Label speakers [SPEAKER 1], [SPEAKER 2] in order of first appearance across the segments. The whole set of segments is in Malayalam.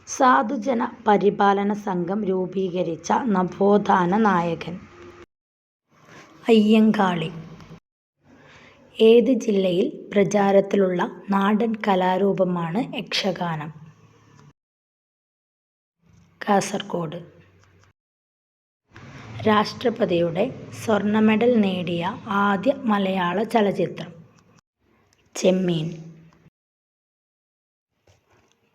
[SPEAKER 1] സാധുജന പരിപാലന സംഘം രൂപീകരിച്ച നവോത്ഥാന നായകൻ. അയ്യങ്കാളി. ഏത് ജില്ലയിൽ പ്രചാരത്തിലുള്ള നാടൻ കലാരൂപമാണ് യക്ഷഗാനം? കാസർഗോഡ്. രാഷ്ട്രപതിയുടെ സ്വർണ്ണ മെഡൽ നേടിയ ആദ്യ മലയാള ചലച്ചിത്രം? ചെമ്മീൻ.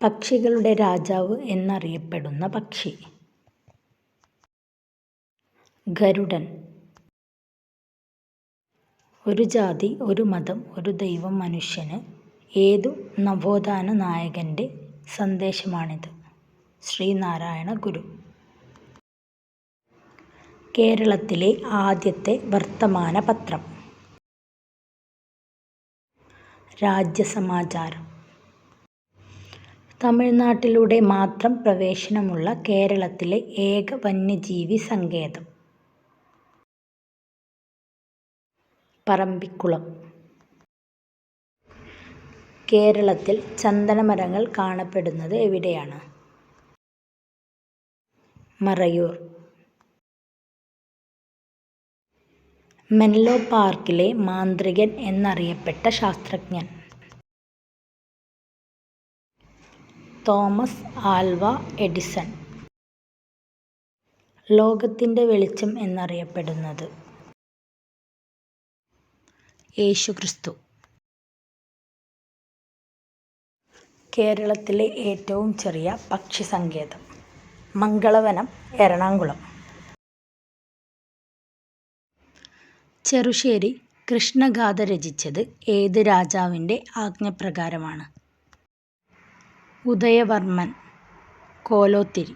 [SPEAKER 1] പക്ഷികളുടെ രാജാവ് എന്നറിയപ്പെടുന്ന പക്ഷി? ഗരുഡൻ. ഒരു ജാതി, ഒരു മതം, ഒരു ദൈവം മനുഷ്യന് ഏതു നവോത്ഥാന നായകൻ്റെ സന്ദേശമാണിത്? ശ്രീനാരായണ ഗുരു. കേരളത്തിലെ ആദ്യത്തെ വർത്തമാന പത്രം? രാജ്യസമാചാരം. തമിഴ്നാട്ടിലൂടെ മാത്രം പ്രവേശനമുള്ള കേരളത്തിലെ ഏക വന്യജീവി സങ്കേതം? പറമ്പിക്കുളം. കേരളത്തിൽ ചന്ദനമരങ്ങൾ കാണപ്പെടുന്നത് എവിടെയാണ്? മറയൂർ. മെൻലോ പാർക്കിലെ മാന്ത്രികൻ എന്നറിയപ്പെട്ട ശാസ്ത്രജ്ഞൻ? Thomas Alva Edison. ലോകത്തിൻ്റെ വെളിച്ചം എന്നറിയപ്പെടുന്നത്? യേശുക്രിസ്തു. കേരളത്തിലെ ഏറ്റവും ചെറിയ പക്ഷി സങ്കേതം? മംഗളവനം, എറണാകുളം. ചെറുശ്ശേരി കൃഷ്ണഗാഥ രചിച്ചത് ഏത് രാജാവിൻ്റെ ആജ്ഞപ്രകാരമാണ്? ഉദയവർമ്മൻ. കോലോത്തിരി.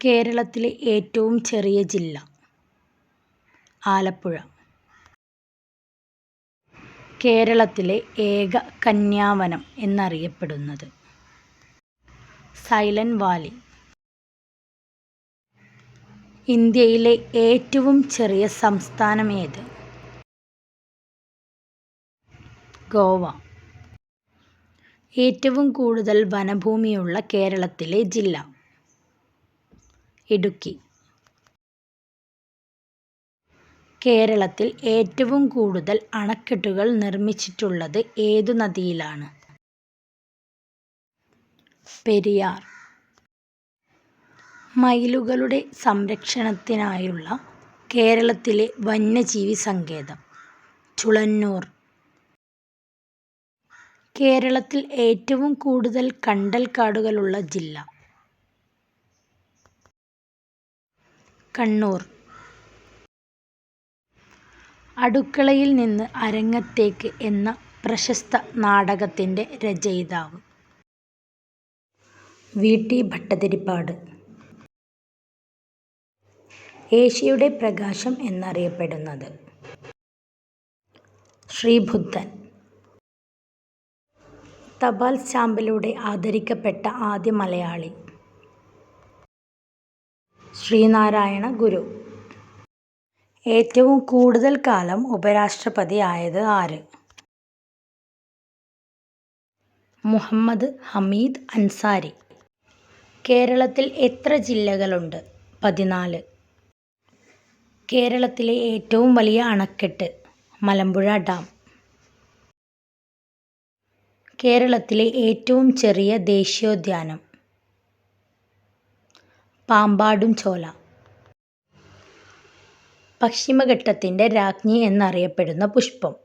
[SPEAKER 1] കേരളത്തിലെ ഏറ്റവും ചെറിയ ജില്ല? ആലപ്പുഴ. കേരളത്തിലെ ഏക കന്യാവനം എന്നറിയപ്പെടുന്നത്? Silent Valley. ഇന്ത്യയിലെ ഏറ്റവും ചെറിയ സംസ്ഥാനം ഏത്? ഗോവ. ഏറ്റവും കൂടുതൽ വനഭൂമിയുള്ള കേരളത്തിലെ ജില്ല? ഇടുക്കി. കേരളത്തിൽ ഏറ്റവും കൂടുതൽ അണക്കെട്ടുകൾ നിർമ്മിച്ചിട്ടുള്ളത് ഏതു നദിയിലാണ്? പെരിയാർ. മയിലുകളുടെ സംരക്ഷണത്തിനായുള്ള കേരളത്തിലെ വന്യജീവി സങ്കേതം? ചുളന്നൂർ. കേരളത്തിൽ ഏറ്റവും കൂടുതൽ കണ്ടൽക്കാടുകളുള്ള ജില്ല? കണ്ണൂർ. അടുക്കളയിൽ നിന്ന് അരങ്ങത്തേക്ക് എന്ന പ്രശസ്ത നാടകത്തിൻ്റെ രചയിതാവ്? വി.ടി. ഭട്ടതിരിപ്പാട്. ഏഷ്യയുടെ പ്രകാശം എന്നറിയപ്പെടുന്നത്? ശ്രീബുദ്ധൻ. തപാൽ സ്റ്റാമ്പിലൂടെ ആദരിക്കപ്പെട്ട ആദ്യ മലയാളി? ശ്രീനാരായണ ഗുരു. ഏറ്റവും കൂടുതൽ കാലം ഉപരാഷ്ട്രപതി ആയത് ആര്? മുഹമ്മദ് ഹമീദ് അൻസാരി. കേരളത്തിൽ എത്ര ജില്ലകളുണ്ട്? 14. കേരളത്തിലെ ഏറ്റവും വലിയ അണക്കെട്ട്? മലമ്പുഴ ഡാം. കേരളത്തിലെ ഏറ്റവും ചെറിയ ദേശീയോദ്യാനം? പാമ്പാടുംചോല. പശ്ചിമഘട്ടത്തിൻ്റെ രാജ്ഞി എന്നറിയപ്പെടുന്ന പുഷ്പം?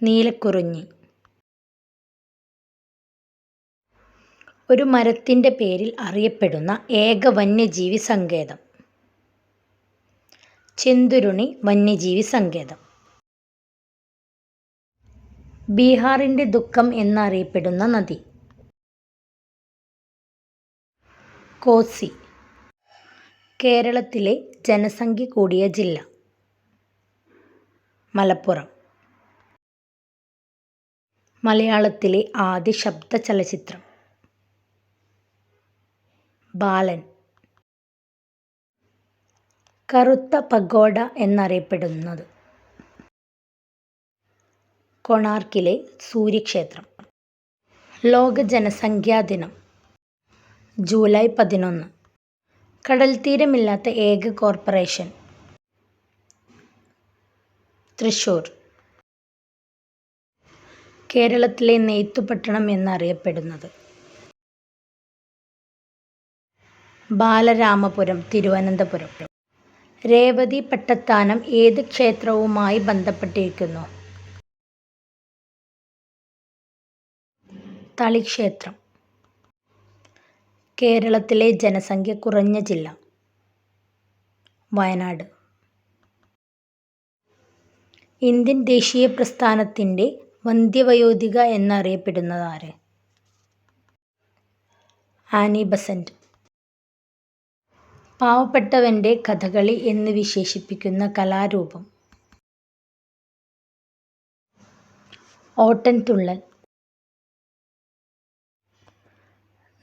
[SPEAKER 1] നീലക്കുറിഞ്ഞി. ഒരു മരത്തിൻ്റെ പേരിൽ അറിയപ്പെടുന്ന ഏക വന്യജീവി സങ്കേതം? ചെന്തുരുണി വന്യജീവി സങ്കേതം. ബീഹാറിൻ്റെ ദുഃഖം എന്നറിയപ്പെടുന്ന നദി? കോസി. കേരളത്തിലെ ജനസംഖ്യ കൂടിയ ജില്ല? മലപ്പുറം. മലയാളത്തിലെ ആദ്യ ശബ്ദ ചലച്ചിത്രം? ബാലൻ. കറുത്ത പഗോഡ എന്നറിയപ്പെടുന്നത്? കൊണാർക്കിലെ സൂര്യക്ഷേത്രം. ലോക ജനസംഖ്യാ ദിനം ജൂലൈ 11. കടൽത്തീരമില്ലാത്ത ഏക കോർപ്പറേഷൻ തൃശ്ശൂർ. കേരളത്തിലെ നെയ്ത്തുപട്ടണം എന്നറിയപ്പെടുന്നത് ബാലരാമപുരം, തിരുവനന്തപുരം. രേവതി പട്ടത്താനം ഏത് ക്ഷേത്രവുമായി ബന്ധപ്പെട്ടിരിക്കുന്നു? തളിക്ഷേത്രം. കേരളത്തിലെ ജനസംഖ്യ കുറഞ്ഞ ജില്ല വയനാട്. ഇന്ത്യൻ ദേശീയ പ്രസ്ഥാനത്തിൻ്റെ വന്ധ്യവയോധിക എന്നറിയപ്പെടുന്നത് ആര്? Annie Besant. പാവപ്പെട്ടവൻ്റെ കഥകളി എന്ന് വിശേഷിപ്പിക്കുന്ന കലാരൂപം ഓട്ടൻതുള്ളൽ.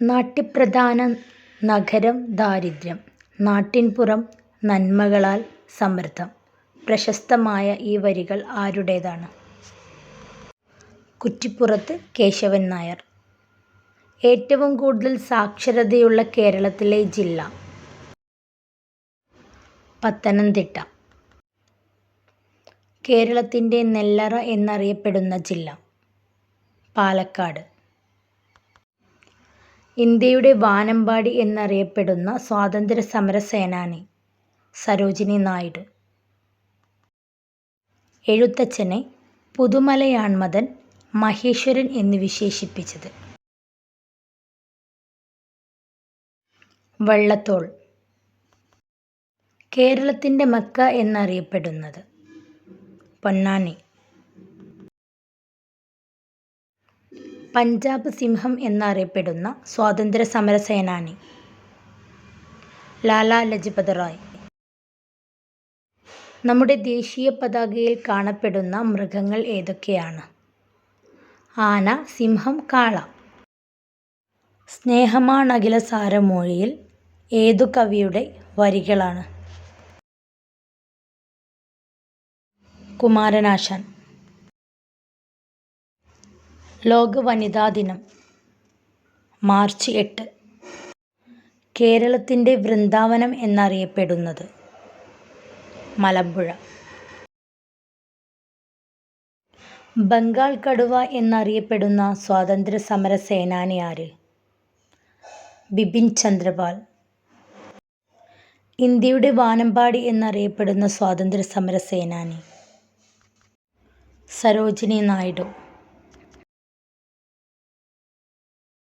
[SPEAKER 1] നാട്യപ്രധാന നഗരം ദാരിദ്ര്യം, നാട്ടിൻപുറം നന്മകളാൽ സമൃദ്ധം. പ്രശസ്തമായ ഈ വരികൾ ആരുടേതാണ്? കുറ്റിപ്പുറത്ത് കേശവൻ നായർ. ഏറ്റവും കൂടുതൽ സാക്ഷരതയുള്ള കേരളത്തിലെ ജില്ല പത്തനംതിട്ട. കേരളത്തിൻ്റെ നെല്ലറ എന്നറിയപ്പെടുന്ന ജില്ല പാലക്കാട്. ഇന്ത്യയുടെ വാനമ്പാടി എന്നറിയപ്പെടുന്ന സ്വാതന്ത്ര്യസമര സേനാനി സരോജിനി നായിഡു. എഴുത്തച്ഛനെ പുതുമലയാൺമതൻ, മഹേശ്വരൻ എന്ന് വിശേഷിപ്പിച്ചത് വള്ളത്തോൾ. കേരളത്തിൻ്റെ മക്ക എന്നറിയപ്പെടുന്നത് പൊന്നാനി. പഞ്ചാബ് സിംഹം എന്നറിയപ്പെടുന്ന സ്വാതന്ത്ര്യസമര സേനാനി ലാലാ ലജ്പത് റായ്. നമ്മുടെ ദേശീയ പതാകയിൽ കാണപ്പെടുന്ന മൃഗങ്ങൾ ഏതൊക്കെയാണ്? ആന, സിംഹം, കാള. സ്നേഹമാണഖില സാരമൊഴിയിൽ ഏതു കവിയുടെ വരികളാണ്? കുമാരനാശാൻ. ലോക വനിതാ ദിനം മാർച്ച് 8. കേരളത്തിൻ്റെ വൃന്ദാവനം എന്നറിയപ്പെടുന്നത് മലമ്പുഴ. ബംഗാൾ കടുവ എന്നറിയപ്പെടുന്ന സ്വാതന്ത്ര്യസമര സേനാനി ആര്? ബിപിൻ ചന്ദ്രപാൽ. ഇന്ത്യയുടെ വാനമ്പാടി എന്നറിയപ്പെടുന്ന സ്വാതന്ത്ര്യസമര സേനാനി സരോജിനി നായിഡു.